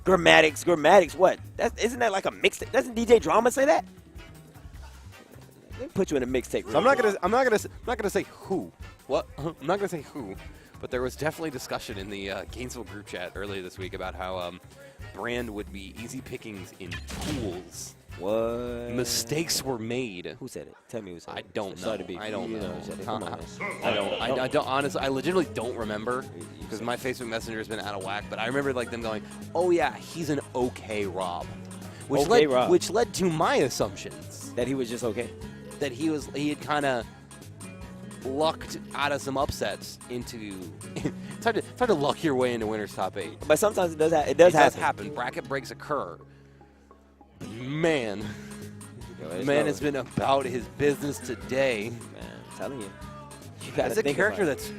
Grammatics, what? Isn't that like a mixtape? Doesn't DJ Drama say that? Let me put you in a mixtape. So I'm not gonna say who. What? I'm not gonna say who, but there was definitely discussion in the Gainesville group chat earlier this week about how Brand would be easy pickings in pools. What? Mistakes were made. Who said it? Tell me who said it. I don't know. I don't know. Come on. I don't. Honestly, I legitimately don't remember because my Facebook Messenger has been out of whack. But I remember like them going, "Oh yeah, he's an okay Rob," which led to my assumptions that he was just okay. That he had kind of lucked out of some upsets into. It's hard to luck your way into winner's top 8. But sometimes it does happen. Bracket breaks occur. Man has been about his business today. Man, I'm telling you. It's a character that's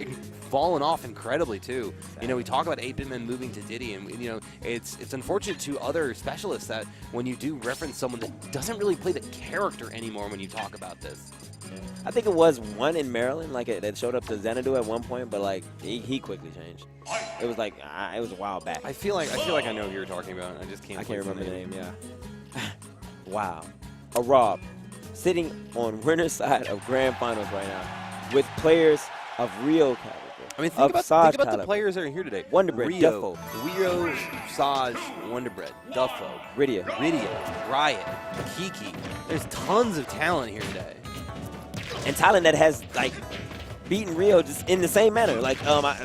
fallen off incredibly too. Exactly. You know, we talk about 8-Bit Men moving to Diddy, and you know, it's unfortunate to other specialists that when you do reference someone that doesn't really play the character anymore when you talk about this. Yeah. I think it was one in Maryland, like that showed up to Xanadu at one point, but like he quickly changed. It was like it was a while back. I feel like I know who you're talking about. I just can't. I can't remember the name. Yeah. Wow. A Rob sitting on winner's side of grand finals right now with players of real caliber. I mean, think about the players that are here today. Wonderbread, Duffo. Rio, Saj, Wonderbread, Duffo, Rydia, Riot, Kiki. There's tons of talent here today. And talent that has, like, beaten Rio just in the same manner. Like,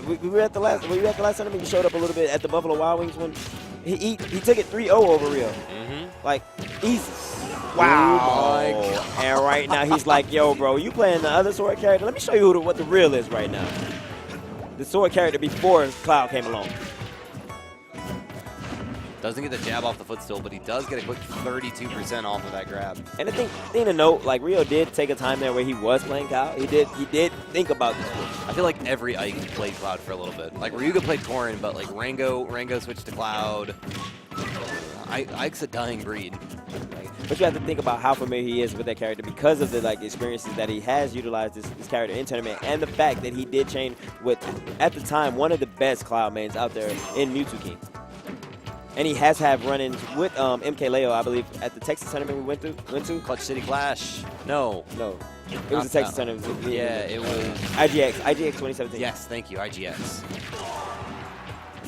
we were at the last tournament. He showed up a little bit at the Buffalo Wild Wings when he took it 3-0 over Rio. Mm-hmm. Like, easy. Wow. Oh my God. And right now he's like, yo, bro, you playing the other sword character? Let me show you what the real is right now. The sword character before Cloud came along. Doesn't get the jab off the foot still, but he does get a quick 32% off of that grab. And the thing to note, like, Rio did take a time there where he was playing Cloud. He did think about the switch. I feel like every Ike played Cloud for a little bit. Like, Ryuga played Corrin, but, like, Rango switched to Cloud. Ike's a dying breed. But you have to think about how familiar he is with that character because of the experiences that he has utilized this character in tournament, and the fact that he did chain with, at the time, one of the best Cloud mains out there in Mewtwo King. And he has had run-ins with MK Leo, I believe, at the Texas tournament we went to. Clutch City Clash. No. It was a Texas tournament. Yeah, it was. IGX 2017. Yes, thank you, IGX.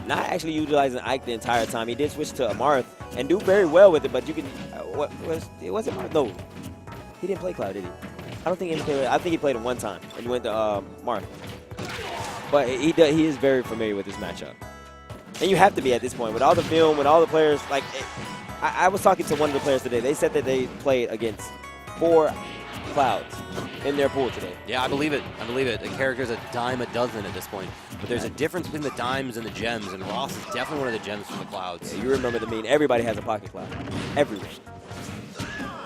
Not actually utilizing Ike the entire time. He did switch to Amarth and do very well with it, but you can. Was it Marth? No. He didn't play Cloud, did he? I don't think I think he played him one time and he went to Marth. But he is very familiar with this matchup. And you have to be at this point. With all the film, with all the players. Like, I was talking to one of the players today. They said that they played against 4 Clouds in their pool today. Yeah, I believe it. The character's a dime a dozen at this point. But there's a difference between the dimes and the gems, and Ross is definitely one of the gems from the Clouds. Yeah, you remember the meme. Everybody has a pocket Cloud. Everyone.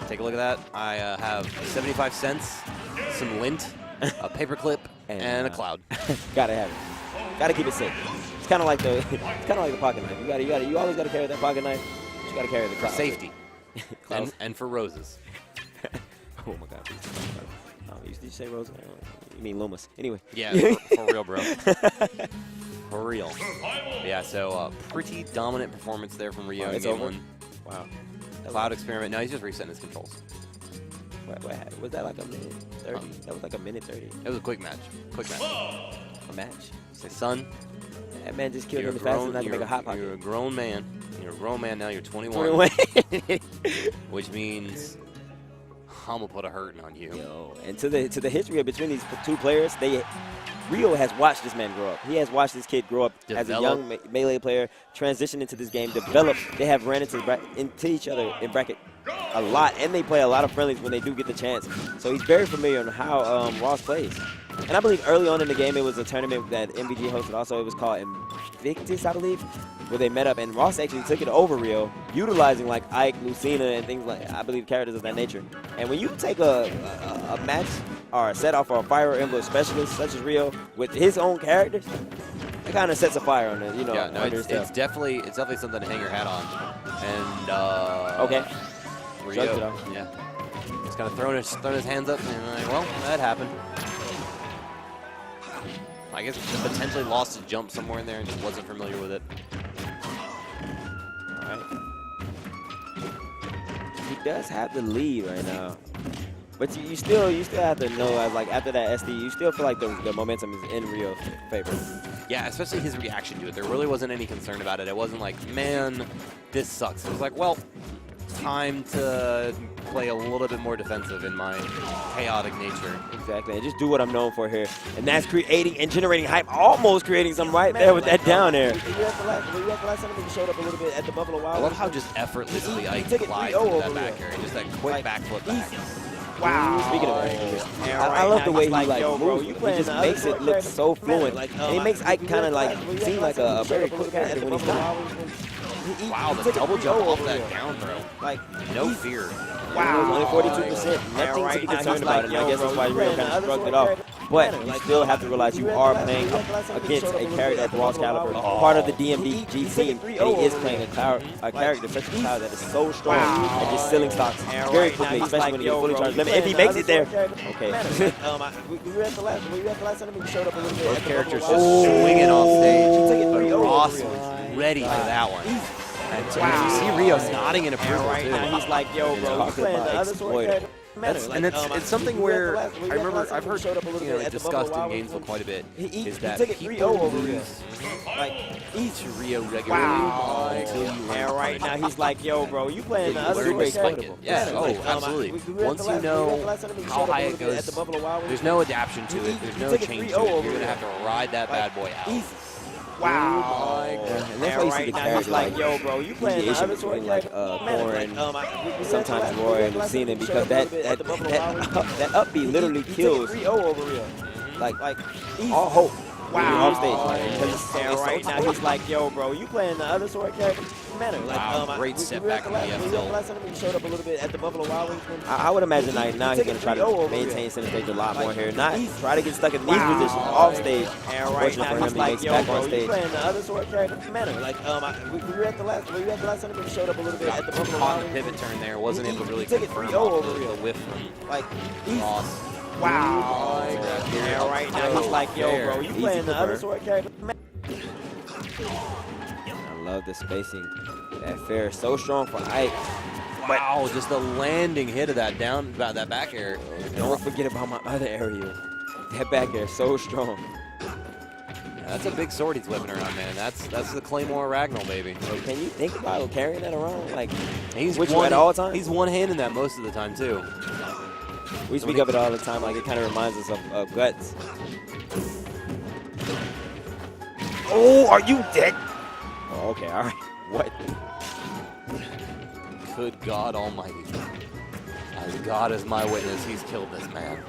Take a look at that. I have 75 cents, some lint, a paperclip, and a Cloud. Gotta have it. Gotta keep it safe. It's kind of like the pocket knife. You always gotta carry that pocket knife. But you gotta carry the Cloud. For safety. and for roses. Oh my God. Did you say Rose? You mean Loomis. Anyway. Yeah, for real, bro. For real. Yeah, so pretty dominant performance there from Rio in game 1. Wow. Cloud experiment. No, he's just resetting his controls. Was that like a minute 30? That was like a minute 30. It was a quick match. A match? Say, son. That man just killed him as fast as I can make a hot pocket. You're a grown man. You're a grown man now. You're 21. Which means I'm going to put a hurting on you. Yo, and to the history of between these 2 players, Rio has watched this man grow up. He has watched this kid grow up as a young Melee player, transition into this game, develop. They have ran into each other in bracket a lot, and they play a lot of friendlies when they do get the chance. So he's very familiar on how Ross plays. And I believe early on in the game, it was a tournament that MVG hosted also. It was called Invictus, I believe, where they met up. And Ross actually took it over Rio, utilizing like Ike, Lucina, and things like, I believe, characters of that nature. And when you take a match or a set off for a Fire Emblem specialist such as Rio with his own characters, it kind of sets a fire on it, you know. Yeah, no, it's definitely something to hang your hat on. And okay, Rio, yeah, just kind of throwing his hands up and like, well, that happened. I guess he potentially lost his jump somewhere in there and just wasn't familiar with it. All right. He does have the lead right now. But you still have to know, like after that SD, you still feel like the momentum is in Rio's favor. Yeah, especially his reaction to it. There really wasn't any concern about it. It wasn't like, man, this sucks. It was like, well, time to play a little bit more defensive in my chaotic nature. Exactly, and just do what I'm known for here. And that's creating and generating hype, almost creating some right there with that down there. Were you at the last time he showed up a little bit at the Buffalo Wild? I love how just effortlessly Ike glides into that back area. Just that quick backflip back. Wow. Speaking of I love the way he moves. He just makes it look so fluent. And he makes Ike kind of like seem like a very quick character when he's not. Wow, the double jump off that down throw. Like, no fear. Wow. Only 42%. Nothing to be concerned about. And I guess that's why Rio kind of shrugged it off. But you still have to realize you are playing against a character at the Ross caliber, part of the DMD G team, and he is playing a character such a power that is so strong and just sealing stocks very quickly, especially when he gets fully charged limit. If he makes it there, okay. Were you at the last time he showed up a little bit? Those characters just swinging off stage, but Ross was ready for that one. And you see Rio nodding in approval too. He's like, yo, bro, you playing the other sort. And it's something where I remember I've heard discussed in Gainesville quite a bit is that people lose to Rio regularly. Wow. Right now he's like, yo, bro, you playing the other way. Yeah, oh, absolutely. Once you know how high it goes, there's no adaptation to it. There's no change to it. You're going to have to ride that bad boy out. Wow. And that's why you see the character like, yo, bro, you playing the other sort like Corin, sometimes Roy and Lucina, because that up B literally kills like all hope. Wow. Off stage. Right now he's like, yo, bro, you playing the other sort character? Wow, great setback in the F-zone. Last time he showed up a little bit at the Buffalo Wild Wings. I would imagine now he's going to try to maintain center stage a lot more here. Not try to get stuck in these positions off stage. Fortunately for him, he makes back on stage. You playing the other sort character? Were you at the last time he showed up a little bit at the Buffalo Wild Wings? Pivot turn there, wasn't able to really confirm the whiff from Ross. Wow. Right now he's like, yo, bro, you playing the other sort character? I love the spacing. That fair is so strong for Ike. Wow, just the landing hit of that back air. Don't forget about my other aerial. That back air is so strong. Yeah, that's a big sword he's whipping around, man. That's the Claymore Ragnall, baby. So can you think about carrying that around? Like, he's at all times? He's one-handing that most of the time, too. We speak of it all the time, like it kind of reminds us of Guts. Oh, are you dead? Oh, okay, all right. What? Good God Almighty. As God is my witness, he's killed this man.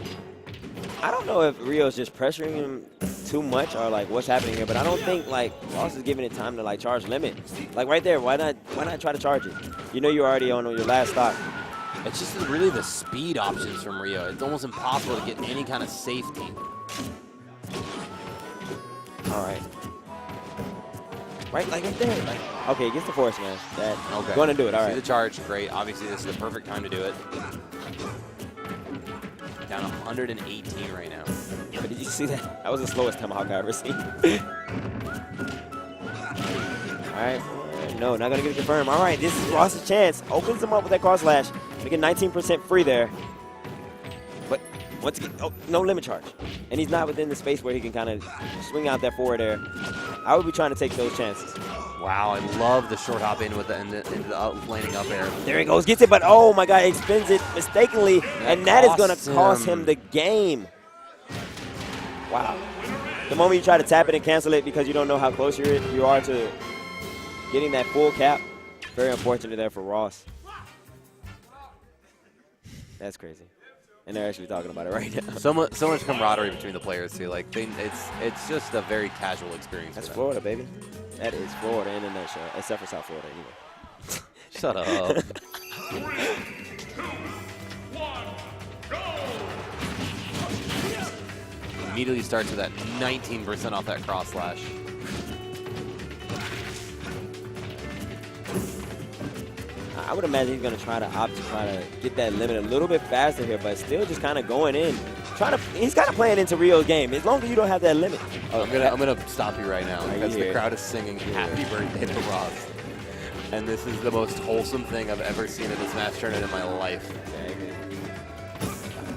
I don't know if Rio's just pressuring him too much or like what's happening here, but I don't think like Ross is giving it time to like charge limit. Like right there, why not try to charge it? You know you're already on your last stock. It's just really the speed options from Rio. It's almost impossible to get any kind of safety. All right. Right, like right there. Like, okay, gets the force smash. Okay. Going to do it, all right. See the charge, great. Obviously, this is the perfect time to do it. Down 118 right now. But did you see that? That was the slowest tomahawk I ever seen. All right. No, not going to get it confirmed. All right, this is Ross's chance. Opens him up with that cross slash. Making 19% free there. But once again, no limit charge. And he's not within the space where he can kind of swing out that forward air. I would be trying to take those chances. Wow, I love the short hop in with into the landing up air. There he goes, gets it, but oh my God, he spins it mistakenly, and that is going to cost him the game. Wow. The moment you try to tap it and cancel it because you don't know how close you are to getting that full cap, very unfortunate there for Ross. That's crazy. And they're actually talking about it right now. So much camaraderie between the players too. Like it's just a very casual experience. That's Florida, baby. That is Florida in a nutshell, except for South Florida anyway. Shut up. 3, 2, 1, go! Immediately starts with that 19% off that cross slash. I would imagine he's going to try to opt to try to get that limit a little bit faster here, but still just kind of going in. He's kind of playing into Rio's game. As long as you don't have that limit. I'm gonna stop you right now because the crowd is singing "Happy Birthday to Ross." And this is the most wholesome thing I've ever seen in this Smash tournament in my life.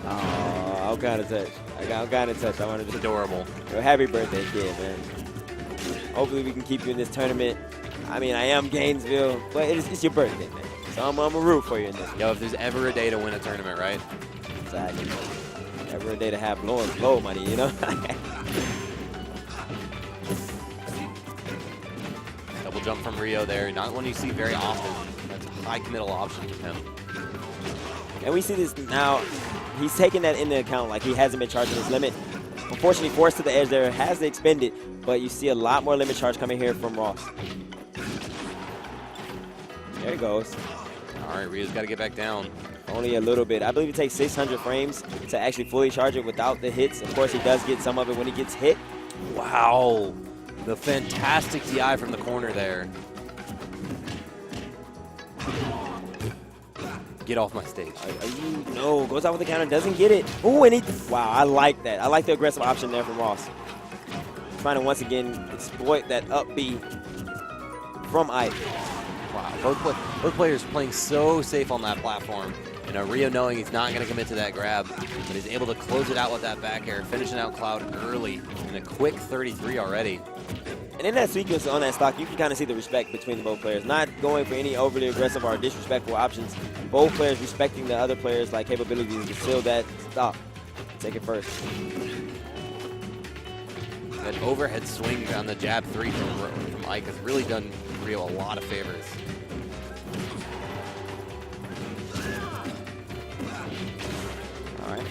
Oh, all kind of touch. All kind of touch. I wanted to. Adorable. Yo, happy birthday, kid, man. Hopefully we can keep you in this tournament. I mean, I am Gainesville, but it's your birthday, man. So I'm a root for you in this. Yo, if there's ever a day to win a tournament, right? Exactly. Ever a day to have blow money, you know? Double jump from Rio there. Not one you see very often. That's a high committal option for him. And we see this now. He's taking that into account, like he hasn't been charging his limit. Unfortunately, forced to the edge there, has to expend it, but you see a lot more limit charge coming here from Ross. There he goes. All right, Rio's got to get back down. Only a little bit. I believe it takes 600 frames to actually fully charge it without the hits. Of course, he does get some of it when he gets hit. Wow. The fantastic DI from the corner there. Get off my stage. No, goes out with the counter, doesn't get it. Ooh, and wow, I like that. I like the aggressive option there from Ross. Trying to once again exploit that up B from Ike. Wow, both players playing so safe on that platform. You know, Rio knowing he's not going to commit to that grab, but he's able to close it out with that back air, finishing out Cloud early in a quick 33 already. And in that sequence on that stock, you can kind of see the respect between both players. Not going for any overly aggressive or disrespectful options. Both players respecting the other players' like capabilities to seal that stock. Take it first. That overhead swing on the jab 3 from Ike has really done Rio a lot of favors. All right.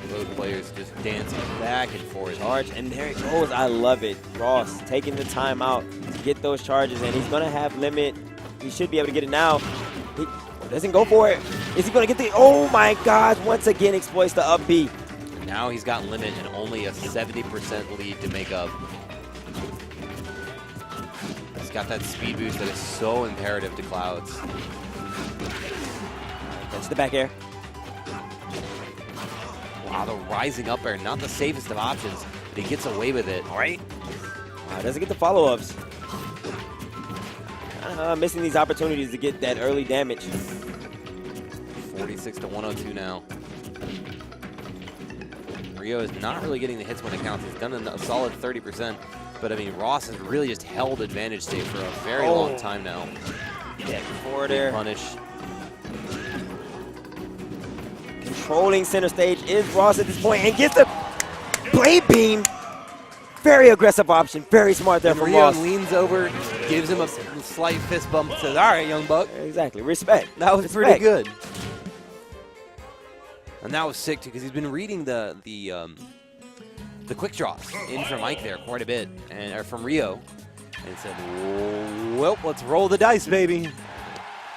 Both players just dancing back and forth. Charge, and there it goes. I love it. Ross taking the time out to get those charges, and he's going to have limit. He should be able to get it now. He doesn't go for it. Is he going to get the... Oh, my gosh. Once again, exploits the up B. Now he's got limit and only a 70% lead to make up. He's got that speed boost that is so imperative to Clouds. That's the back air. Wow, the rising up air, not the safest of options, but he gets away with it. All right. Doesn't get the follow-ups. Missing these opportunities to get that early damage. 46 to 102 now. Rio is not really getting the hits when it counts. He's done a solid 30%, but I mean, Ross has really just held advantage state for a very long time now. Yeah, forward air. Punish. Controlling center stage is Ross at this point, and gets the blade beam. Very aggressive option, very smart there from Ross. Rion leans over, gives him a slight fist bump, says, all right, young buck. Exactly, respect. That was pretty good. And that was sick, too, because he's been reading the quick drops in from Mike there quite a bit, or from Rio, and said, well, let's roll the dice, baby.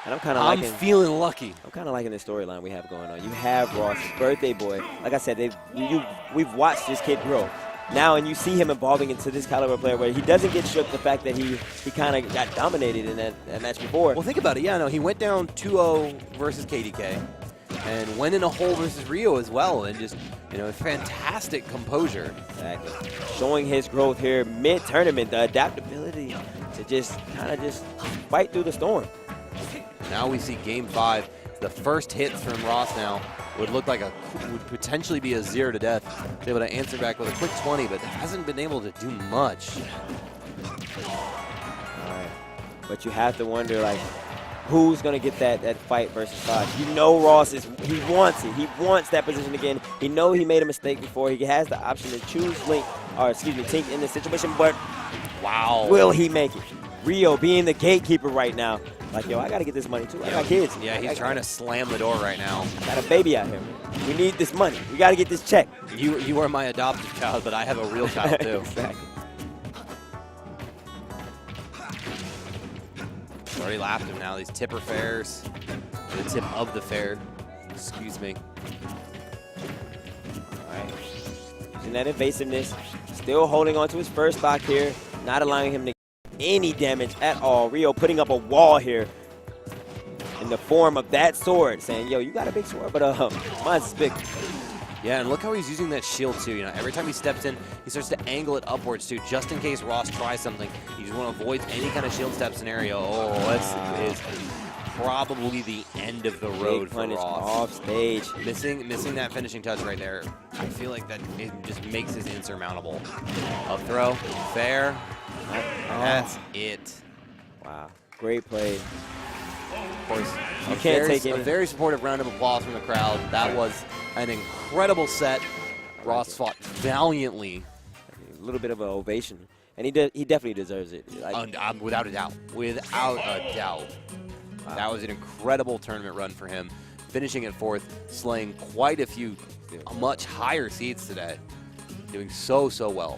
And I'm kind of liking. I'm feeling lucky. I'm kind of liking the storyline we have going on. You have Ross, birthday boy. Like I said, we've watched this kid grow. Now, and you see him evolving into this caliber player where he doesn't get shook the fact that he kind of got dominated in that match before. Well, think about it. Yeah, no, he went down 2-0 versus KDK and went in a hole versus Rio as well, and just, you know, fantastic composure. Exactly. Showing his growth here mid-tournament, the adaptability to just kind of just fight through the storm. Now we see Game 5. The first hits from Ross now would look like would potentially be a 0 to death. He's able to answer back with a quick 20, but hasn't been able to do much. All right. But you have to wonder, like, who's going to get that fight versus Todd? You know Ross he wants it. He wants that position again. He know he made a mistake before. He has the option to choose Tink in this situation, but wow, will he make it? Rio being the gatekeeper right now. Like, yo, I got to get this money, too. I got kids. Yeah, he's trying to slam the door right now. Got a baby out here. We need this money. We got to get this check. You are my adopted child, but I have a real child, too. Exactly. He's already laughed him now. These tipper fairs. The tip of the fair. Excuse me. All right. Using that evasiveness. Still holding on to his first stock here. Not allowing him to any damage at all. Rio putting up a wall here in the form of that sword, saying, yo, you got a big sword, but mine's big. Yeah, and look how he's using that shield too. You know, every time he steps in, he starts to angle it upwards too, just in case Ross tries something. You just want to avoid any kind of shield step scenario. Oh, this is probably the end of the road for Ross. Off stage. Missing that finishing touch right there. I feel like that it just makes this insurmountable. Up throw, fair. That's it. Wow, great play. Of course, you can't take a very supportive round of applause from the crowd. That was an incredible set. Ross fought valiantly. A little bit of an ovation, and he definitely deserves it. Without a doubt. Without a doubt. Wow. That was an incredible tournament run for him, finishing at 4th, slaying quite a few much higher seeds today, doing so well.